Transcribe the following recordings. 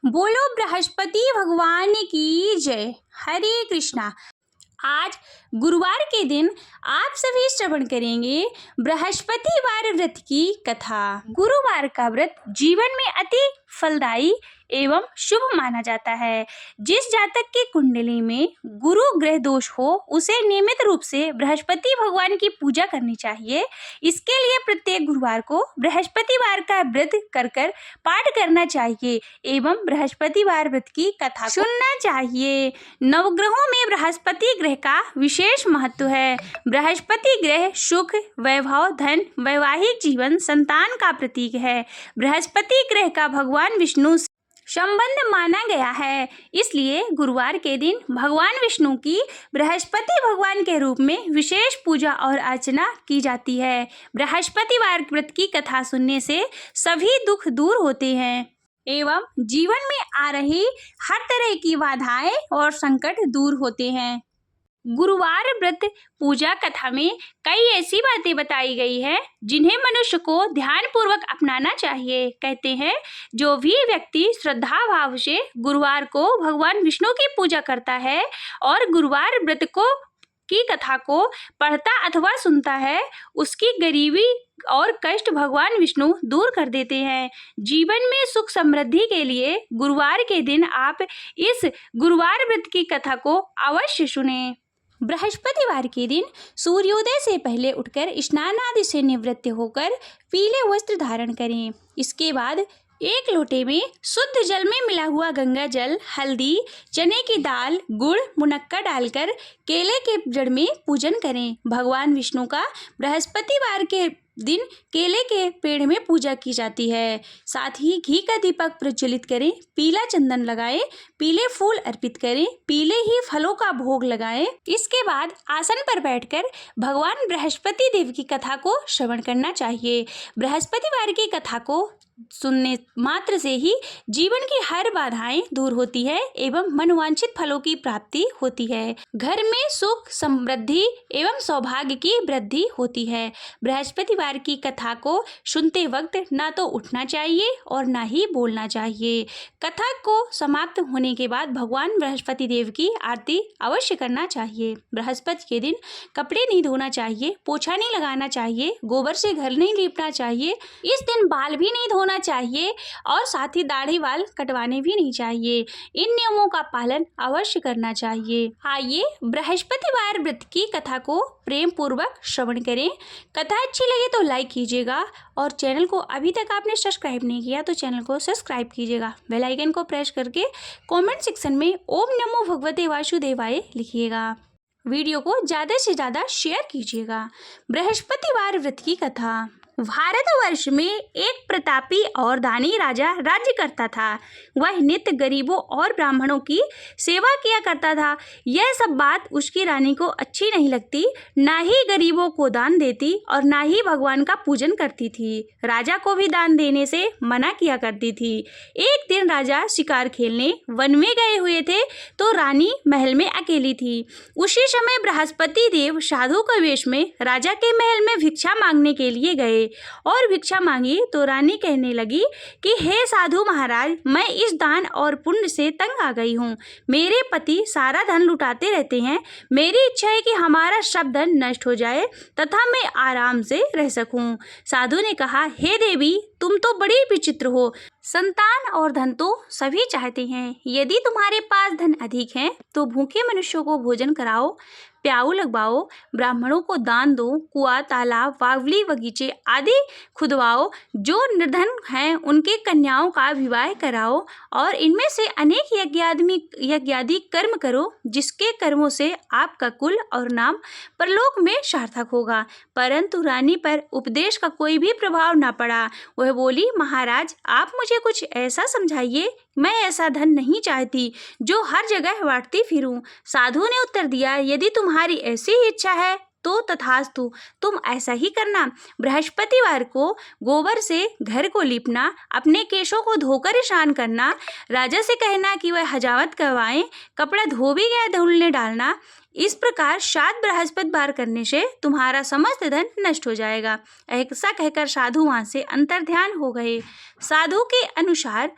बोलो बृहस्पति भगवान की जय। हरे कृष्णा। आज गुरुवार के दिन आप सभी श्रवण करेंगे बृहस्पतिवार व्रत की कथा। गुरुवार का व्रत जीवन में अति फलदायी एवं शुभ माना जाता है। जिस जातक की कुंडली में गुरु ग्रह दोष हो उसे नियमित रूप से बृहस्पति भगवान की पूजा करनी चाहिए। इसके लिए प्रत्येक गुरुवार को बृहस्पतिवार का व्रत कर पाठ करना चाहिए एवं बृहस्पतिवार व्रत की कथा सुनना चाहिए। नवग्रहों में बृहस्पति ग्रह का विशेष महत्व है। बृहस्पति ग्रह सुख, वैभव, धन, वैवाहिक जीवन, संतान का प्रतीक है। बृहस्पति ग्रह का भगवान विष्णु संबंध माना गया है। इसलिए गुरुवार के दिन भगवान विष्णु की बृहस्पति भगवान के रूप में विशेष पूजा और अर्चना की जाती है। बृहस्पतिवार व्रत की कथा सुनने से सभी दुख दूर होते हैं एवं जीवन में आ रही हर तरह की बाधाएं और संकट दूर होते हैं। गुरुवार व्रत पूजा कथा में कई ऐसी बातें बताई गई है जिन्हें मनुष्य को ध्यान पूर्वक अपनाना चाहिए। कहते हैं जो भी व्यक्ति श्रद्धा भाव से गुरुवार को भगवान विष्णु की पूजा करता है और गुरुवार व्रत की कथा को पढ़ता अथवा सुनता है, उसकी गरीबी और कष्ट भगवान विष्णु दूर कर देते हैं। जीवन में सुख समृद्धि के लिए गुरुवार के दिन आप इस गुरुवार व्रत की कथा को अवश्य सुनें। बृहस्पतिवार के दिन सूर्योदय से पहले उठकर स्नान आदि से निवृत्त होकर पीले वस्त्र धारण करें। इसके बाद एक लोटे में शुद्ध जल में मिला हुआ गंगा जल, हल्दी, चने की दाल, गुड़, मुनक्का डालकर केले के जड़ में पूजन करें। भगवान विष्णु का बृहस्पतिवार के दिन केले के पेड़ में पूजा की जाती है। साथ ही घी का दीपक प्रज्वलित करें, पीला चंदन लगाएं, पीले फूल अर्पित करें, पीले ही फलों का भोग लगाएं। इसके बाद आसन पर बैठकर भगवान बृहस्पति देव की कथा को श्रवण करना चाहिए। बृहस्पतिवार की कथा को सुनने मात्र से ही जीवन की हर बाधाएं दूर होती है एवं मनोवांछित फलों की प्राप्ति होती है। घर में सुख, समृद्धि एवं सौभाग्य की वृद्धि होती है। बृहस्पतिवार की कथा को सुनते वक्त ना तो उठना चाहिए और ना ही बोलना चाहिए। कथा को समाप्त होने के बाद भगवान बृहस्पति देव की आरती अवश्य करना चाहिए। बृहस्पति के दिन कपड़े नहीं धोना चाहिए, पोछा नहीं लगाना चाहिए, गोबर से घर नहीं लीपना चाहिए। इस दिन बाल भी नहीं होना चाहिए और साथ ही दाढ़ी वाल कटवाने भी नहीं चाहिए। इन नियमों का पालन अवश्य करना चाहिए। आइए बृहस्पतिवार व्रत की कथा को प्रेम पूर्वक श्रवण करें। कथा अच्छी लगे तो लाइक कीजिएगा और चैनल को अभी तक आपने सब्सक्राइब नहीं किया तो चैनल को सब्सक्राइब कीजिएगा। बेल आइकन को प्रेस करके कमेंट सेक्शन में ओम नमो भगवते वासुदेवाय लिखिएगा। वीडियो को ज़्यादा से ज़्यादा शेयर कीजिएगा। बृहस्पतिवार व्रत की कथा। भारतवर्ष में एक प्रतापी और दानी राजा राज्य करता था। वह नित्य गरीबों और ब्राह्मणों की सेवा किया करता था। यह सब बात उसकी रानी को अच्छी नहीं लगती। ना ही गरीबों को दान देती और ना ही भगवान का पूजन करती थी। राजा को भी दान देने से मना किया करती थी। एक दिन राजा शिकार खेलने वन में गए हुए थे तो रानी महल में अकेली थी। उसी समय बृहस्पति देव साधु के वेश में राजा के महल में भिक्षा मांगने के लिए गए और भिक्षा मांगी तो रानी कहने लगी कि हे साधु महाराज, मैं इस दान और पुण्य से तंग आ गई हूँ। मेरे पति सारा धन लुटाते रहते हैं। मेरी इच्छा है कि हमारा सब धन नष्ट हो जाए तथा मैं आराम से रह सकूं। साधु ने कहा, हे देवी, तुम तो बड़ी विचित्र हो। संतान और धन तो सभी चाहते हैं। यदि तुम्हारे पास धन अधिक है तो भूखे मनुष्यों को भोजन कराओ, प्याऊ लगवाओ, ब्राह्मणों को दान दो, कुआं, तालाब, बावली, बगीचे आदि खुदवाओ। जो निर्धन हैं उनके कन्याओं का विवाह कराओ और इनमें से अनेक यज्ञादि कर्म करो, जिसके कर्मों से आपका कुल और नाम परलोक में सार्थक होगा। परंतु रानी पर उपदेश का कोई भी प्रभाव न पड़ा। वह बोली, महाराज, आप मुझे कुछ ऐसा समझाइए। मैं ऐसा धन नहीं चाहती जो हर जगह बांटती फिरूं। साधु ने उत्तर दिया, यदि तुम्हारी ऐसी ही इच्छा है तो तथास्तु, तुम ऐसा ही करना। बृहस्पतिवार को गोबर से घर को लीपना, अपने केशों को धोकर स्नान करना, राजा से कहना कि वह हजावत करवाएं, कपड़ा धो भी गया धुलने डालना। इस प्रकार 7 बृहस्पतिवार करने से तुम्हारा समस्त धन नष्ट हो जाएगा। ऐसा कहकर साधु वहां से अंतर्ध्यान हो गए। साधु के अनुसार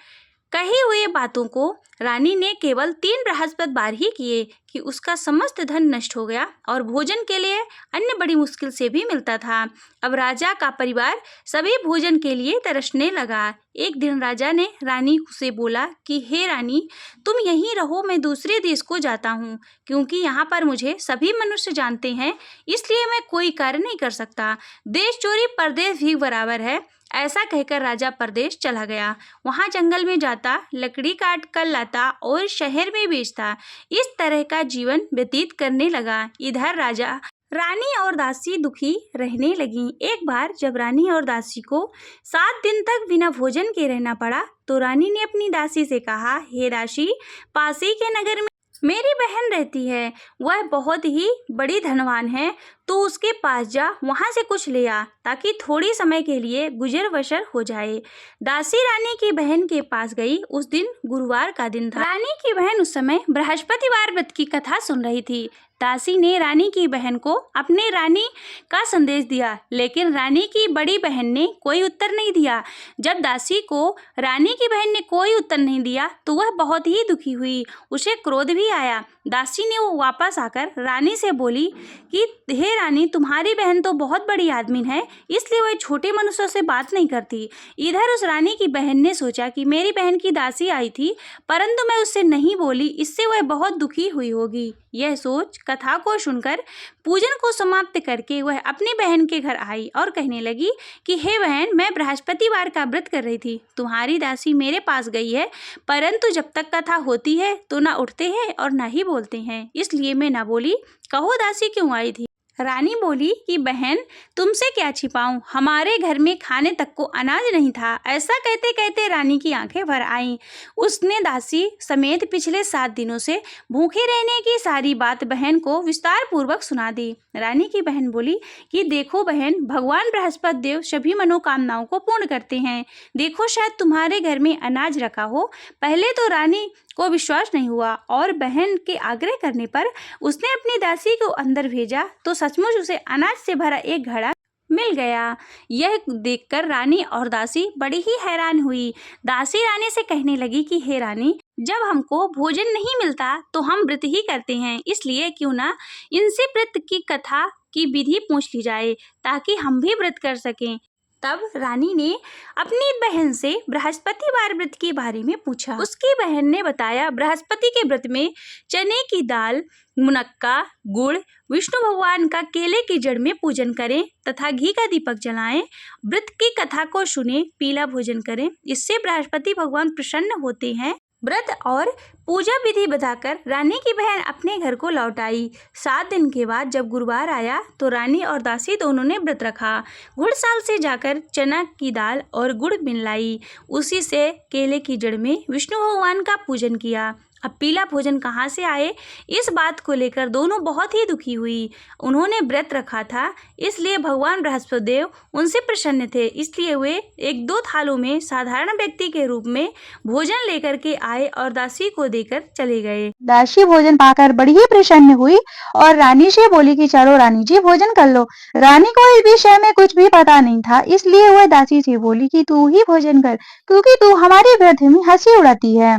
कही हुई बातों को रानी ने केवल 3 बृहस्पतिवार ही किए कि उसका समस्त धन नष्ट हो गया और भोजन के लिए अन्न बड़ी मुश्किल से भी मिलता था। अब राजा का परिवार सभी भोजन के लिए तरसने लगा। एक दिन राजा ने रानी से बोला कि हे रानी, तुम यहीं रहो, मैं दूसरे देश को जाता हूँ, क्योंकि यहाँ पर मुझे सभी मनुष्य जानते हैं, इसलिए मैं कोई कार्य नहीं कर सकता। देश चोरी परदेश भी बराबर है। ऐसा कहकर राजा परदेश चला गया। वहाँ जंगल में जाता, लकड़ी काट कर लाता और शहर में बेचता। इस तरह का जीवन व्यतीत करने लगा। इधर राजा, रानी और दासी दुखी रहने लगी। एक बार जब रानी और दासी को 7 दिन तक बिना भोजन के रहना पड़ा, तो रानी ने अपनी दासी से कहा, हे दासी, पास ही के नगर में मेरी बहन रहती है, वह बहुत ही बड़ी धनवान है, तो उसके पास जा, वहाँ से कुछ ले आ, ताकि थोड़ी समय के लिए गुजर बसर हो जाए। दासी रानी की बहन के पास गई। उस दिन गुरुवार का दिन था। रानी की बहन उस समय बृहस्पतिवार व्रत की कथा सुन रही थी। दासी ने रानी की बहन को अपने रानी का संदेश दिया, लेकिन रानी की बड़ी बहन ने कोई उत्तर नहीं दिया। जब दासी को रानी की बहन ने कोई उत्तर नहीं दिया, तो वह बहुत ही दुखी हुई। उसे क्रोध भी आया। दासी ने वो वापस आकर रानी से बोली कि हे रानी, तुम्हारी बहन तो बहुत बड़ी आदमी है, इसलिए वह छोटे मनुष्यों से बात नहीं करती। इधर उस रानी की बहन ने सोचा कि मेरी बहन की दासी आई थी, परंतु मैं उससे नहीं बोली, इससे वह बहुत दुखी हुई होगी। यह सोच कथा को सुनकर पूजन को समाप्त करके वह अपनी बहन के घर आई और कहने लगी कि हे बहन, मैं बृहस्पतिवार का व्रत कर रही थी, तुम्हारी दासी मेरे पास गई है, परंतु जब तक कथा होती है तो ना उठते हैं और ना ही बोलते हैं, इसलिए मैं ना बोली। कहो दासी क्यों आई थी? रानी बोली कि बहन, तुमसे क्या छिपाऊं, हमारे घर में खाने तक को अनाज नहीं था। ऐसा कहते कहते रानी की आंखें भर आईं। उसने दासी समेत पिछले 7 दिनों से भूखे रहने की सारी बात बहन को विस्तार पूर्वक सुना दी। रानी की बहन बोली कि देखो बहन, भगवान बृहस्पति देव सभी मनोकामनाओं को पूर्ण करते हैं। देखो, शायद तुम्हारे घर में अनाज रखा हो। पहले तो रानी को विश्वास नहीं हुआ और बहन के आग्रह करने पर उसने अपनी दासी को अंदर भेजा, तो सचमुच उसे अनाज से भरा एक घड़ा मिल गया। यह देखकर रानी और दासी बड़ी ही हैरान हुई। दासी रानी से कहने लगी कि हे रानी, जब हमको भोजन नहीं मिलता तो हम व्रत ही करते हैं, इसलिए क्यों ना इनसे व्रत की कथा की विधि पूछ ली जाए, ताकि हम भी व्रत कर सकें। तब रानी ने अपनी बहन से बृहस्पतिवार व्रत के बारे में पूछा। उसकी बहन ने बताया, बृहस्पति के व्रत में चने की दाल, मुनक्का, गुड़, विष्णु भगवान का केले की जड़ में पूजन करें तथा घी का दीपक जलाएं, व्रत की कथा को सुने, पीला भोजन करें, इससे बृहस्पति भगवान प्रसन्न होते हैं। व्रत और पूजा विधि बताकर रानी की बहन अपने घर को लौट आई। 7 दिन के बाद जब गुरुवार आया तो रानी और दासी दोनों ने व्रत रखा। घुड़साल से जाकर चना की दाल और गुड़ मिल लाई, उसी से केले की जड़ में विष्णु भगवान का पूजन किया। अब पीला भोजन कहाँ से आए, इस बात को लेकर दोनों बहुत ही दुखी हुई। उन्होंने व्रत रखा था, इसलिए भगवान बृहस्पति देव उनसे प्रसन्न थे, इसलिए वे 1-2 थालों में साधारण व्यक्ति के रूप में भोजन लेकर के आए और दासी को देकर चले गए। दासी भोजन पाकर बड़ी ही प्रसन्न हुई और रानी से बोली कि चलो रानी जी, भोजन कर लो। रानी को इस विषय में कुछ भी पता नहीं था, इसलिए वह दासी से बोली कि तू ही भोजन कर, क्योंकि तू हमारे व्रत में हंसी उड़ाती है।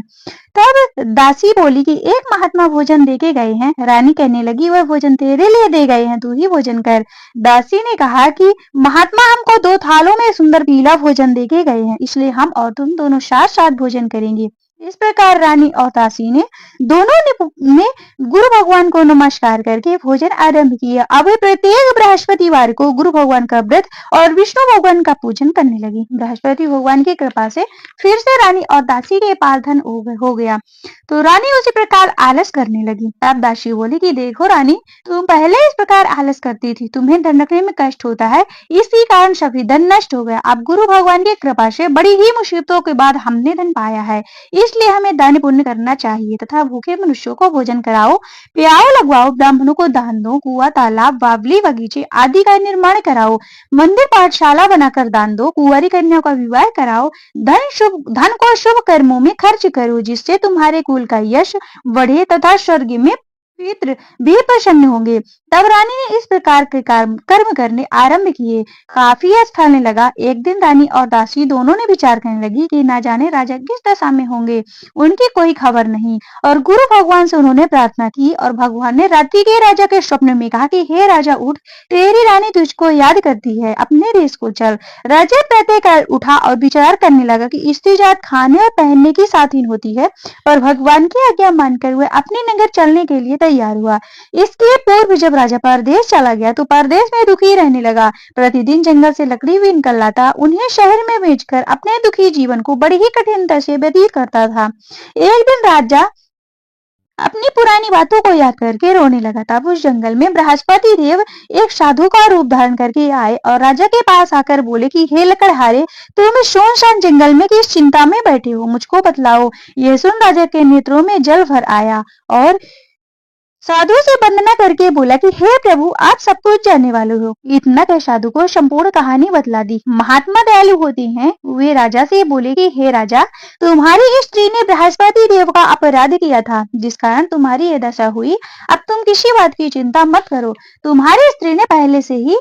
तब दासी बोली कि एक महात्मा भोजन देके गए हैं। रानी कहने लगी, वह भोजन तेरे लिए दे गए हैं, तू ही भोजन कर। दासी ने कहा कि महात्मा हमको 2 थालों में सुंदर पीला भोजन देके गए हैं, इसलिए हम और तुम दोनों साथ साथ भोजन करेंगे। इस प्रकार रानी और दासी ने दोनों ने गुरु भगवान को नमस्कार करके भोजन आरंभ किया। अब प्रत्येक बृहस्पतिवार को गुरु भगवान का व्रत और विष्णु भगवान का पूजन करने लगी। बृहस्पति भगवान की कृपा से फिर से रानी और दासी के पास धन हो गया, तो रानी उसी प्रकार आलस करने लगी। तब दासी बोली कि देखो रानी, तुम पहले इस प्रकार आलस करती थी, तुम्हें धन रखने में कष्ट होता है, इसी कारण सभी धन नष्ट हो गया। अब गुरु भगवान की कृपा से बड़ी ही मुसीबतों के बाद हमने धन पाया है, इसलिए हमें दान पुण्य करना चाहिए तथा भूखे मनुष्यों को भोजन कराओ, प्याऊ लगवाओ, ब्राह्मणों को दान दो, कुआं, तालाब, बावली, बगीचे आदि का निर्माण कराओ, मंदिर पाठशाला बनाकर दान दो, कुंवारी कन्याओं का विवाह कराओ, धन को शुभ कर्मों में खर्च करो, जिससे तुम्हारे कुल का यश बढ़े तथा स्वर्ग में पितृ भी प्रसन्न होंगे। तब रानी ने इस प्रकार के कर्म करने आरंभ किए। काफी स्थलने लगा। एक दिन रानी और दासी दोनों ने विचार करने लगी कि ना जाने राजा किस दशा में होंगे, उनकी कोई खबर नहीं। और गुरु भगवान से उन्होंने प्रार्थना की और भगवान ने रात्रि के राजा के स्वप्न में कहा कि हे राजा उठ, तेरी रानी तुझको याद करती है, अपने देश को चल। राजा प्रातःकाल उठा और विचार करने लगा कि स्त्री जात खाने और पहनने की स्वाधीन होती है, पर भगवान की आज्ञा मानकर वह अपने नगर चलने के लिए तैयार हुआ। इसके पूर्व जब राजा परदेश चला गया तो परदेश में दुखी रहने लगा। प्रतिदिन जंगल से लकड़ी भी निकल लाता, उन्हें शहर में बेचकर अपने दुखी जीवन को बड़ी ही कठिनता से व्यतीत करता था। एक दिन राजा अपनी पुरानी बातों को याद करके रोने लगा। तब उस जंगल में बृहस्पति देव एक साधु का रूप धारण करके आए और राजा के पास आकर बोले कि हे लकड़हारे, तुम इस सुनसान जंगल में किस चिंता में बैठे हो, मुझको बतलाओ। यह सुन राजा के नेत्रों में जल भर आया और साधु से वंदना करके बोला कि हे प्रभु, आप सब कुछ जानने वाले हो। इतना कह साधु को संपूर्ण कहानी बतला दी। महात्मा दयालु होते हैं। वे राजा से बोले कि हे राजा, तुम्हारी स्त्री ने बृहस्पति देव का अपराध किया था, जिस कारण तुम्हारी ये दशा हुई। अब तुम किसी बात की चिंता मत करो। तुम्हारी स्त्री ने पहले से ही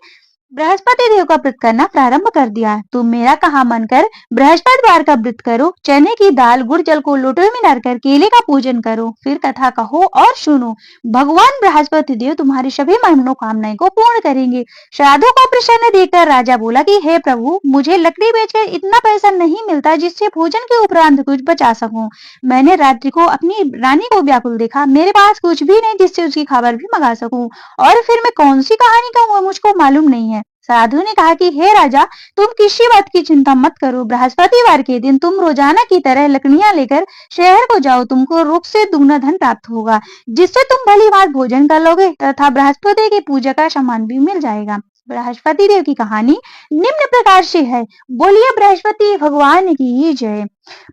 बृहस्पति देव का व्रत करना प्रारंभ कर दिया है। तुम मेरा कहा मानकर बृहस्पतिवार का व्रत करो। चने की दाल गुड़ जल को लोटे में डालकर केले का पूजन करो, फिर कथा कहो और सुनो। भगवान बृहस्पति देव तुम्हारी सभी मनोकामनाएं को पूर्ण करेंगे। साधु को प्रसन्न देखकर राजा बोला कि हे प्रभु, मुझे लकड़ी बेचकर इतना पैसा नहीं मिलता जिससे भोजन के उपरांत कुछ बचा सकूं। मैंने रात्रि को अपनी रानी को व्याकुल देखा, मेरे पास कुछ भी नहीं जिससे उसकी खबर भी मंगा सकूं, और फिर मैं कौन सी कहानी कहूँ मुझको मालूम नहीं है। साधु ने कहा कि हे राजा, तुम किसी बात की चिंता मत करो। बृहस्पतिवार के दिन तुम रोजाना की तरह लकड़ियां लेकर शहर को जाओ। तुमको रुख से दुगना धन प्राप्त होगा, जिससे तुम भली बात भोजन कर लोगे तथा बृहस्पति की पूजा का सामान भी मिल जाएगा। बृहस्पति देव की कहानी निम्न प्रकार से है। बोलिए बृहस्पति भगवान की जय।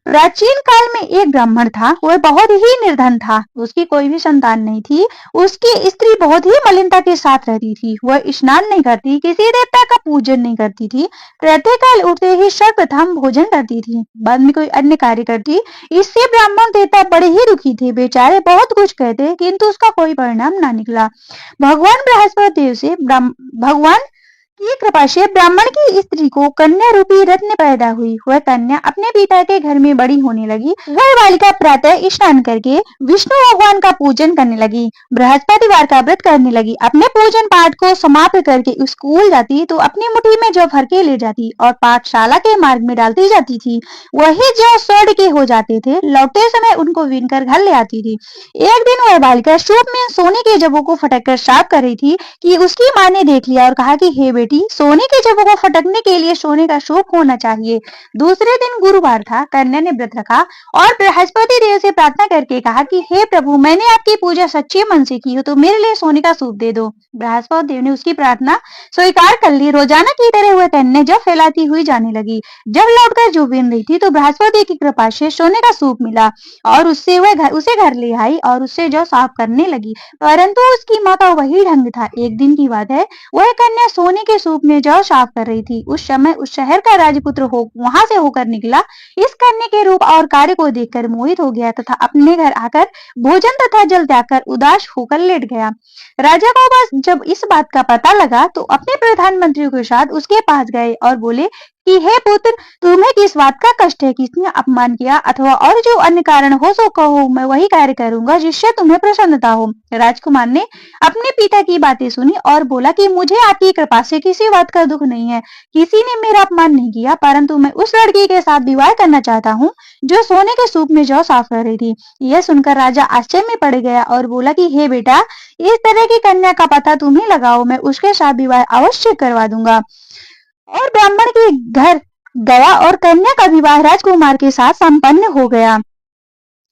प्राचीन काल में एक ब्राह्मण था। वह बहुत ही निर्धन था। उसकी कोई भी संतान नहीं थी। उसकी स्त्री बहुत ही मलिनता के साथ रहती थी। वह स्नान नहीं करती, किसी देवता का पूजन नहीं करती थी। प्रातःकाल उठते ही सर्वप्रथम भोजन करती थी, बाद में कोई अन्य कार्य करती। इससे ब्राह्मण देवता बड़े ही दुखी थे। बेचारे बहुत कुछ कहते, किंतु उसका कोई परिणाम ना निकला। भगवान बृहस्पति देव से भगवान की कृपा से ब्राह्मण की स्त्री को कन्या रूपी रत्न पैदा हुई। वह कन्या अपने पिता के घर में बड़ी होने लगी। वह बालिका प्रातः स्नान करके विष्णु भगवान का पूजन करने लगी, बृहस्पतिवार का व्रत करने लगी। अपने पूजन पाठ को समाप्त करके स्कूल जाती तो अपनी मुट्ठी में जौ भर के ले जाती और पाठशाला के मार्ग में डालती जाती थी। वही जौ स्वर्ण के हो जाते थे। लौटते समय उनको बीनकर घर ले आती थी। एक दिन वह बालिका सूप में सोने के जबों को फटक कर साफ कर रही थी कि उसकी माँ ने देख लिया और कहा कि हे बेटी, सोने के जबों को फटकने के लिए सोने का सूप होना चाहिए। दूसरे दिन गुरुवार था। कन्या ने व्रत रखा और बृहस्पति देव से प्रार्थना करके कहा कि हे प्रभु, मैंने आपकी पूजा सच्चे मन से की हो, तो मेरे लिए सोने का सूप दे दो। बृहस्पति देव ने उसकी प्रार्थना स्वीकार कर ली। रोजाना की तरह वह कन्या जब फैलाती हुई जाने लगी। जब लौटकर जो बीन रही थी तो बृहस्पति की कृपा से सोने का सूप मिला और उसे घर ले आई और उससे जो साफ करने लगी, परंतु उसकी माँ का वही ढंग था। एक दिन की बात है, वह कन्या सोने के सूप में जौ साफ कर रही थी। उस समय उस शहर का राजपुत्र वहां से होकर निकला। इस कन्या के रूप और कार्य को देखकर मोहित हो गया तथा अपने घर आकर भोजन तथा जल त्याग कर उदास होकर लेट गया। राजा को बस जब इस बात का पता लगा तो अपने प्रधानमंत्री के साथ उसके पास गए और बोले कि हे पुत्र, तुम्हें किस बात का कष्ट है, किसने अपमान किया अथवा और जो अन्य कारण हो सो कहो, मैं वही कार्य करूंगा जिससे तुम्हें प्रसन्नता हो। राजकुमार ने अपने पिता की बातें सुनी और बोला कि मुझे आपकी कृपा से किसी बात का दुख नहीं है। किसी ने मेरा अपमान नहीं किया, परंतु मैं उस लड़की के साथ विवाह करना चाहता हूँ जो सोने के सूप में जौ साफ कर रही थी। यह सुनकर राजा आश्चर्य में पड़ गया और बोला कि हे बेटा, इस तरह की कन्या का पता तुम्हें लगाओ, मैं उसके साथ विवाह अवश्य करवा दूंगा। और ब्राह्मण के घर गया और कन्या का विवाह राजकुमार के साथ संपन्न हो गया।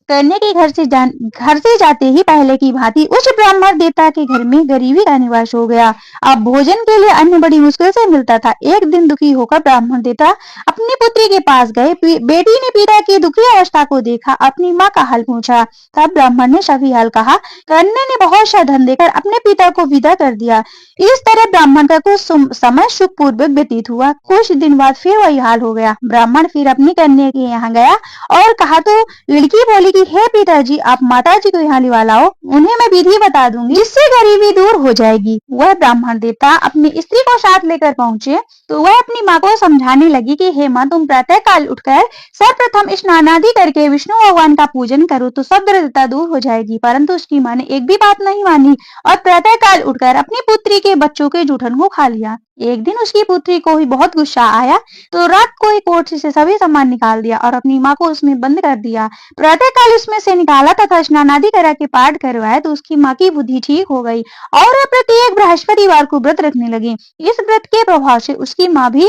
कन्या के घर से जाते ही पहले की भांति उस ब्राह्मण देवता के घर में गरीबी का निवास हो गया। अब भोजन के लिए अन्न बड़ी मुश्किल से मिलता था। एक दिन दुखी होकर ब्राह्मण देवता अपनी पुत्री के पास गए। बेटी ने पिता की दुखी अवस्था को देखा, अपनी माँ का हाल पूछा। तब ब्राह्मण ने सभी हाल कहा। कन्या ने बहुत सा धन देकर अपने पिता को विदा कर दिया। इस तरह ब्राह्मण का कुछ समय सुखपूर्वक व्यतीत हुआ। कुछ दिन बाद फिर वही हाल हो गया। ब्राह्मण फिर अपनी कन्या के यहाँ गया और कहा तो लड़की बोली कि हे पिताजी, आप माताजी को यहाँ लिवा लाओ। उन्हें मैं विधि बता दूंगी जिससे गरीबी दूर हो जाएगी। वह ब्राह्मण देवता अपनी स्त्री को साथ लेकर पहुंचे तो वह अपनी माँ को समझाने लगी कि हे माँ, तुम प्रातः काल उठकर सर्वप्रथम स्नान आदि करके विष्णु भगवान का पूजन करो तो सब दरिद्रता दूर हो जाएगी। परंतु उसकी माँ ने एक भी बात नहीं मानी और प्रातः काल उठकर अपनी पुत्री के बच्चों के जूठन को खा लिया। एक दिन उसकी पुत्री को ही बहुत गुस्सा आया तो रात को ही कोठरी से सभी सामान निकाल दिया और अपनी माँ को उसमें बंद कर दिया। प्रातः काल उसमें से निकाला तथा स्नान आदि करा के पाठ करवाया तो उसकी माँ की बुद्धि ठीक हो गई और वह प्रत्येक बृहस्पतिवार को व्रत रखने लगी। इस व्रत के प्रभाव से उसकी माँ भी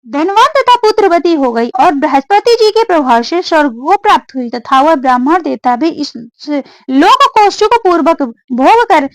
धनवान तथा पुत्रवती हो गई और बृहस्पति जी के प्रभाव से स्वर्ग को प्राप्त हुई तथा वह ब्राह्मण देवता भी इस लोक को सुख पूर्वक भोग कर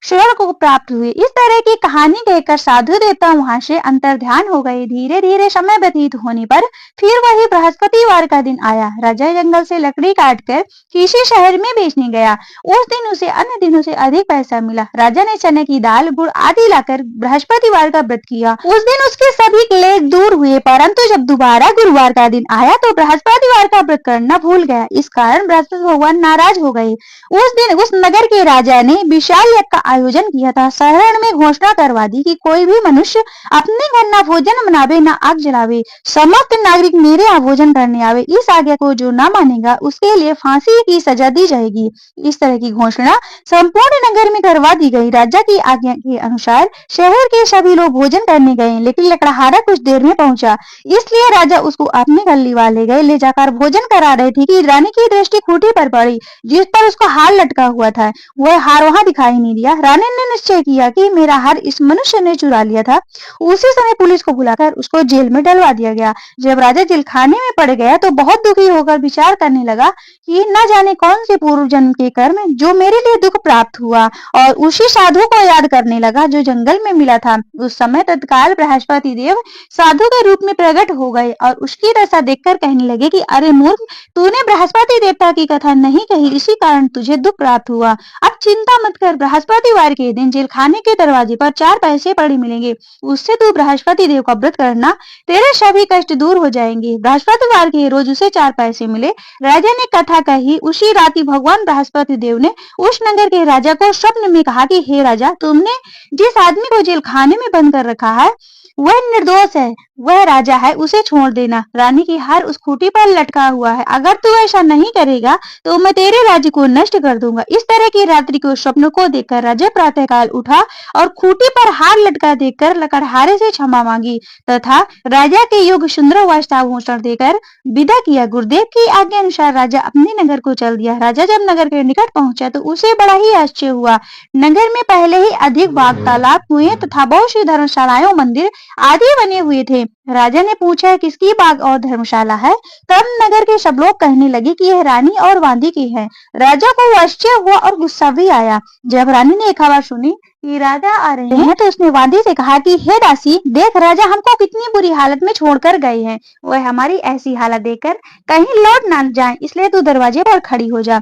स्वर्ग को प्राप्त हुए। इस तरह की कहानी कहकर साधु देवता वहां से अंतर्ध्यान हो गए। धीरे धीरे समय व्यतीत होने पर फिर वही बृहस्पतिवार का दिन आया। राजा जंगल से लकड़ी काटकर किसी शहर में बेचने गया। उस दिन उसे अन्य दिनों से अधिक पैसा मिला। राजा ने चने की दाल, गुड़ आदि लाकर बृहस्पतिवार का व्रत किया। उस दिन उसके सभी क्लेश दूर हुए, परंतु जब दोबारा गुरुवार का दिन आया तो बृहस्पतिवार का व्रत करना भूल गया। इस कारण बृहस्पति भगवान नाराज हो गए। उस दिन उस नगर के राजा ने विशाल यज्ञ का आयोजन किया था। शहर में घोषणा करवा दी कि कोई भी मनुष्य अपने घर न भोजन बनावे न आग जलावे, समस्त नागरिक मेरे यहाँ भोजन करने आवे। इस आज्ञा को जो न मानेगा उसके लिए फांसी की सजा दी जाएगी। इस तरह की घोषणा संपूर्ण नगर में करवा दी गई। राजा की आज्ञा के अनुसार शहर के सभी लोग भोजन करने गए, लेकिन लकड़हारा कुछ देर में पहुंचा, इसलिए राजा उसको अपने गली वाले गए ले जाकर भोजन करा रहे थे कि रानी की दृष्टि खूंटी पर पड़ी जिस पर उसका हार लटका हुआ था। वह हार वहां दिखाई नहीं दिया। रानी ने निश्चय किया कि मेरा हार इस मनुष्य ने चुरा लिया था। उसी समय पुलिस को बुलाकर उसको जेल में डलवा दिया गया। जब राजा जेल खाने में पड़ गया तो बहुत दुखी होकर विचार करने लगा कि न जाने कौन से पूर्व जन्म के कर्म जो मेरे लिए दुख प्राप्त हुआ, और उसी साधु को याद करने लगा जो जंगल में मिला था। उस समय तत्काल बृहस्पति देव साधु के रूप में प्रकट हो गए और उसकी दशा देखकर कहने लगे कि अरे मूर्ख, तूने बृहस्पति देवता की कथा नहीं कही, इसी कारण तुझे दुख प्राप्त हुआ। अब चिंता मत कर, बृहस्पतिवार के दिन जेल खाने के दरवाजे पर 4 पैसे पड़े मिलेंगे, उससे तू बृहस्पति देव का व्रत करना, तेरे सभी कष्ट दूर हो जाएंगे। बृहस्पतिवार के रोज उसे 4 पैसे मिले। राजा ने कथा कही। उसी राति भगवान बृहस्पति देव ने उस नगर के राजा को स्वप्न में कहा कि हे राजा, तुमने जिस आदमी को जेल खाने में बंद कर रखा है वह निर्दोष है, वह राजा है, उसे छोड़ देना। रानी की हार उस खूंटी पर लटका हुआ है, अगर तू ऐसा नहीं करेगा तो मैं तेरे राज्य को नष्ट कर दूंगा। इस तरह की रात्रि के स्वप्न को देखकर राजा प्रातःकाल उठा और खूंटी पर हार लटका देखकर लकड़हारे से क्षमा मांगी तथा राजा के योग्य सुंदर वस्त्राभूषण देकर विदा किया। गुरुदेव की आज्ञा अनुसार राजा अपने नगर को चल दिया। राजा जब नगर के निकट पहुंचा तो उसे बड़ा ही आश्चर्य हुआ। नगर में पहले ही अधिक बाग, तालाब, कुएं तथा बहुत सी धर्मशालाएं, मंदिर आदि बने हुए थे। राजा ने पूछा किसकी बाग और धर्मशाला है। तब नगर के सब लोग कहने लगे कि यह रानी और वांदी की है। राजा को आश्चर्य हुआ और गुस्सा भी आया। जब रानी ने खबर सुनी कि राजा आ रहे हैं तो उसने वांदी से कहा कि हे दासी, देख राजा हमको कितनी बुरी हालत में छोड़कर गए हैं। वह हमारी ऐसी हालत देखकर कहीं लौट ना जाए, इसलिए तू दरवाजे पर खड़ी हो जा।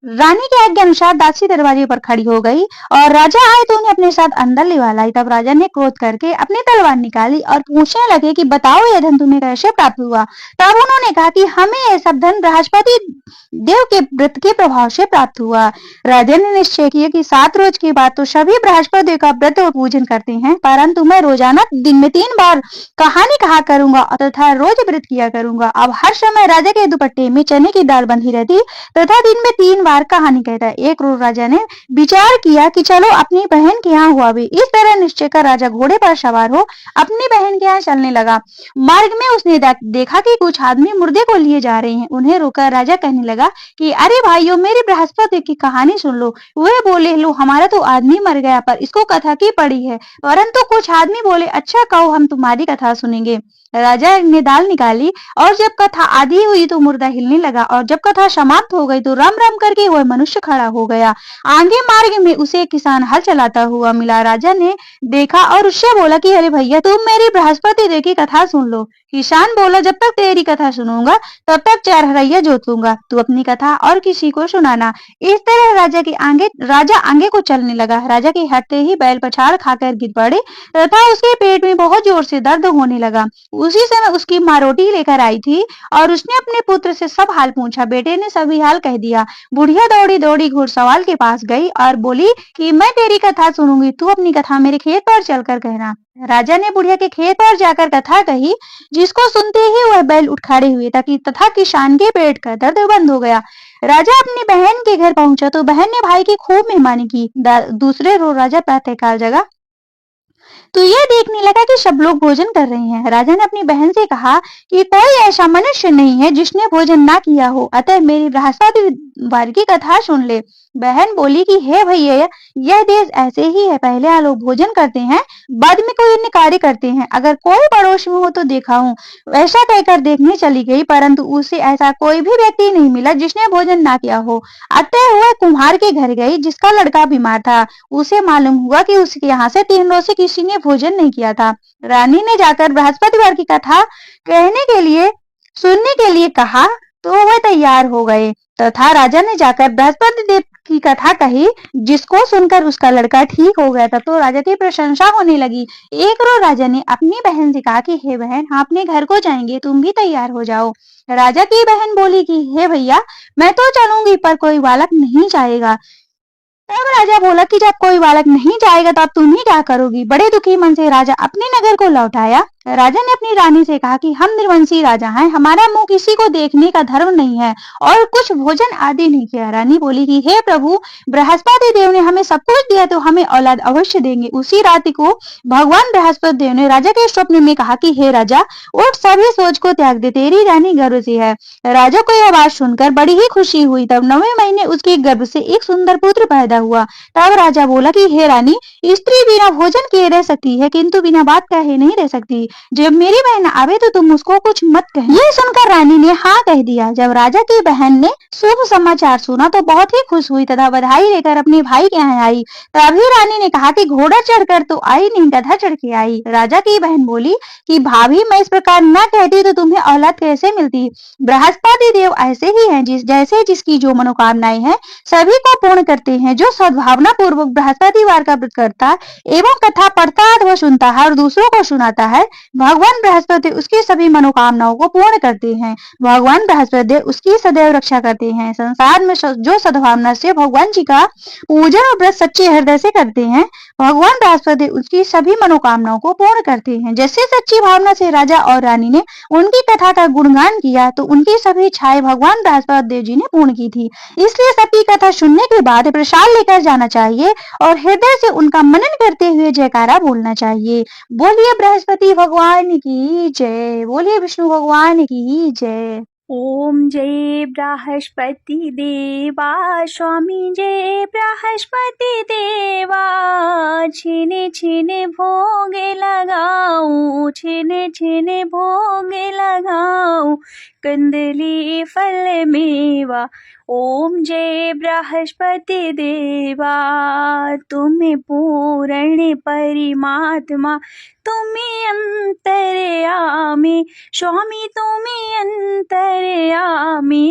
रानी के आज्ञा अनुसार दासी दरवाजे पर खड़ी हो गई और राजा आए तो उन्हें अपने साथ अंदर लिवा लाई। तब राजा ने क्रोध करके अपनी तलवार निकाली और पूछने लगे कि बताओ यह धन तुम्हें कैसे प्राप्त हुआ। तब उन्होंने कहा कि हमें यह सब धन बृहस्पति देव के व्रत के प्रभाव से प्राप्त हुआ। राजा ने निश्चय किया कि 7 रोज के बाद तो सभी बृहस्पति देव का व्रत और पूजन करते हैं, परंतु मैं रोजाना दिन में 3 बार कहानी कहा करूंगा तथा रोज व्रत किया करूंगा। अब हर समय राजा के दुपट्टे में चने की दाल बंधी रहती तथा दिन में 3 बार कहानी कहता है। एक रोज राजा ने विचार किया कि चलो अपनी बहन के यहाँ हुआ भी। इस तरह निश्चय कर राजा घोड़े पर सवार हो अपनी बहन के यहाँ चलने लगा। मार्ग में उसने देखा कि कुछ आदमी मुर्दे को लिए जा रहे हैं। उन्हें रोकर राजा कहने लगा कि अरे भाइयों, मेरी बृहस्पति की कहानी सुन लो। वे बोले, लो हमारा तो आदमी मर गया पर इसको कथा की पड़ी है। परंतु कुछ आदमी बोले, अच्छा कहो, हम तुम्हारी कथा सुनेंगे। राजा ने दाल निकाली और जब कथा आधी हुई तो मुर्दा हिलने लगा और जब कथा समाप्त हो गई तो राम राम करके वह मनुष्य खड़ा हो गया। आगे मार्ग में उसे एक किसान हल चलाता हुआ मिला। राजा ने देखा और उससे बोला कि अरे भैया, तुम मेरी बृहस्पति देव की कथा सुन लो। किसान बोला, जब तक तेरी कथा सुनूंगा तब तक 4 हरैया जोत लूंगा। तू अपनी कथा और किसी को सुनाना। इस तरह राजा आगे को चलने लगा। राजा के हटते ही बैल पछाड़ खाकर गिर पड़े तथा उसके पेट में बहुत जोर से दर्द होने लगा। उसी समय उसकी माँ रोटी लेकर आई थी और उसने अपने पुत्र से सब हाल पूछा। बेटे ने सभी हाल कह दिया। बुढ़िया दौड़ी दौड़ी घुड़सवार के पास गई और बोली कि मैं तेरी कथा सुनूंगी, तू अपनी कथा मेरे खेत पर चलकर कहना। राजा ने बुढ़िया के खेत पर जाकर कथा कही, जिसको सुनते ही वह बैल उठ खड़े हुए तथा किसान के पेट का दर्द बंद हो गया। राजा अपनी बहन के घर पहुंचा तो बहन ने भाई की खूब मेहमानी की। दूसरे रोज राजा प्रातःकाल जगा तो यह देखने लगा कि सब लोग भोजन कर रहे हैं। राजा ने अपनी बहन से कहा कि कोई ऐसा मनुष्य नहीं है जिसने भोजन ना किया हो, अतः मेरी बृहस्पतिवार की कथा सुन ले। बहन बोली कि हे भैया, यह देश ऐसे ही है, पहले लोग भोजन करते हैं, बाद में कोई अन्य कार्य करते हैं। अगर कोई पड़ोस में हो तो देखा हूँ। ऐसा कहकर देखने चली गई, परंतु उसे ऐसा कोई भी व्यक्ति नहीं मिला जिसने भोजन ना किया हो। अतः वह कुम्हार के घर गई जिसका लड़का बीमार था। उसे मालूम हुआ कि उसके यहाँ से 3 रोज से किसी ने भोजन नहीं किया था। रानी ने जाकर बृहस्पतिवार की कथा सुनने के लिए कहा तो वह तैयार हो गए तथा राजा ने जाकर बृहस्पति देव की कथा कही, जिसको सुनकर उसका लड़का ठीक हो गया था। तो राजा की प्रशंसा होने लगी। एक रोज राजा ने अपनी बहन से कहा कि हे बहन, हम अपने घर को जाएंगे, तुम भी तैयार हो जाओ। राजा की बहन बोली कि हे भैया, मैं तो चलूंगी पर कोई बालक नहीं जाएगा। तब राजा बोला कि जब कोई बालक नहीं जाएगा तो अब तुम ही क्या करोगी। बड़े दुखी मन से राजा अपने नगर को लौट आया। राजा ने अपनी रानी से कहा कि हम निर्वंशी राजा हैं, हमारा मुंह किसी को देखने का धर्म नहीं है और कुछ भोजन आदि नहीं किया। रानी बोली कि हे प्रभु, बृहस्पति देव ने हमें सब कुछ दिया तो हमें औलाद अवश्य देंगे। उसी रात को भगवान बृहस्पति देव ने राजा के स्वप्न में कहा कि हे राजा, उठ, सभी सोच को त्याग दे, तेरी रानी गर्भ से है। राजा को यह बात सुनकर बड़ी ही खुशी हुई। तब 9वें महीने उसके गर्भ से एक सुंदर पुत्र पैदा हुआ। तब राजा बोला कि हे रानी, स्त्री बिना भोजन किए रह सकती है, किंतु बिना बात कहे नहीं रह सकती। जब मेरी बहन आवे तो तुम उसको कुछ मत कह। ये सुनकर रानी ने हाँ कह दिया। जब राजा की बहन ने शुभ समाचार सुना तो बहुत ही खुश हुई तथा बधाई लेकर अपने भाई के यहाँ आई। तभी रानी ने कहा कि घोड़ा चढ़कर तो आई नहीं, गधा चढ़ के आई। राजा की बहन बोली कि भाभी, मैं इस प्रकार न कहती तो तुम्हें औलाद कैसे मिलती। बृहस्पति देव ऐसे ही हैं, जैसे जिसकी जो मनोकामनाएं हैं सभी को पूर्ण करते हैं। जो सद्भावना पूर्वक बृहस्पतिवार का व्रत करता एवं कथा पढ़ता अथवा सुनता है और दूसरों को सुनाता है, भगवान बृहस्पति उसकी सभी मनोकामनाओं को पूर्ण करते हैं। भगवान बृहस्पति उसकी सदैव रक्षा करते हैं। संसार में जो सद्भावना से भगवान जी का पूजन और व्रत सच्चे हृदय से करते हैं, भगवान बृहस्पति उसकी सभी मनोकामनाओं को पूर्ण करते हैं। जैसे सच्ची भावना से राजा और रानी ने उनकी कथा का गुणगान किया तो उनकी सभी इच्छाएं भगवान बृहस्पति देव जी ने पूर्ण की थी। इसलिए सबकी कथा सुनने के बाद प्रसाद लेकर जाना चाहिए और हृदय से उनका मनन करते हुए जयकारा बोलना चाहिए। बोलिए बृहस्पति भगवान की जय, बोलिए विष्णु भगवान की जय। ओम जय बृहस्पति देवा, स्वामी जय बृहस्पति देवा। छिने छिने भोग लगाऊं, छिने छिने भोग लगाऊं, कंदली फल मेवा। ओम जय बृहस्पति देवा, तुम्हें पूर्ण परमात्मा, तुम्हें अंतर्यामी, स्वामी तुम्हें अंतर्यामी।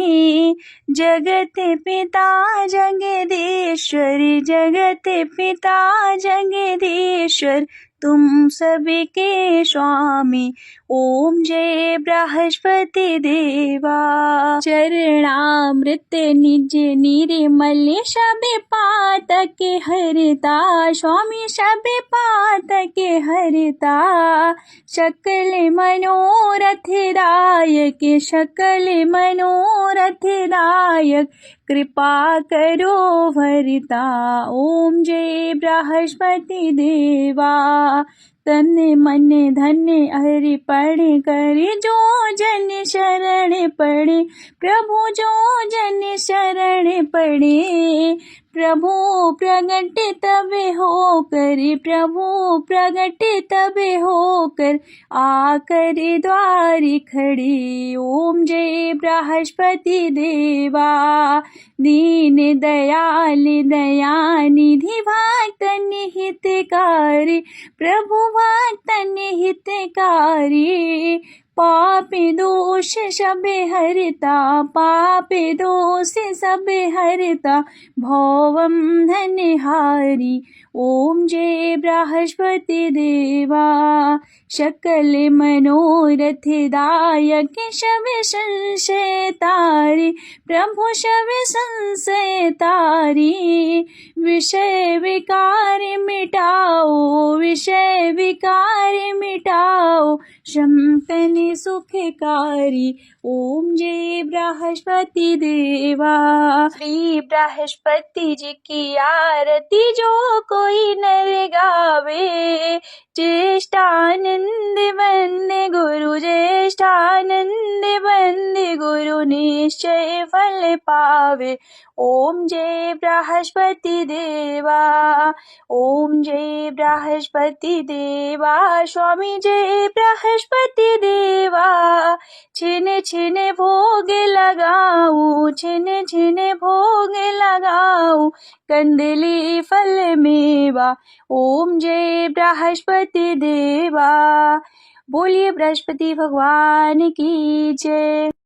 जगत पिता जगदीश्वर, जगत पिता जगदीश्वर, तुम सबके स्वामी। ओम जय बृहस्पति देवा। चरणामृत निज निर्मल, सब पातक हरता, स्वामी सब पातक हरता। सकल मनोरथ दायक, सकल मनोरथ दायक, कृपा करो भरता। ओम जय बृहस्पति देवा। तन मन धन अर्पण करे, जो जन शरण पड़े, प्रभु जो जन शरण पड़े। प्रभु प्रगट तब हो कर, प्रभु प्रगट तब हो कर, आकर द्वार खड़े। ओम जय बृहस्पति देवा। दीन दयाल दयानिधि, भक्तन हितकारी, प्रभु भक्तन हितकारी। पापे दोष सब हरता, पापे दोष सब हरता, भौवम धनहारी। ओम जय बृहस्पति देवा, सकल मनोरथ दायक, शब संशय तारे, प्रभु शब संशय तारे। विषय विकार मिटाओ, विषय विकार मिटाओ, संतन सुखकारी। ओम जय बृहस्पति देवा। श्री बृहस्पति जी की आरती जो कोई नर गावे, ज्येष्ठानंद वंदे गुरु, ज्येष्ठानंद वंदे गुरु, निश्चय फल पावे। ओम जय बृहस्पति देवा, ओम जय बृहस्पति देवा, स्वामी जय बृहस्पति देवा। छिन छिन भोग लगाऊं, छिन छिन भोग लगाऊं, कंदली फल मेवा। ओम जय बृहस्पति देवा। बोलिए बृहस्पति भगवान की जय।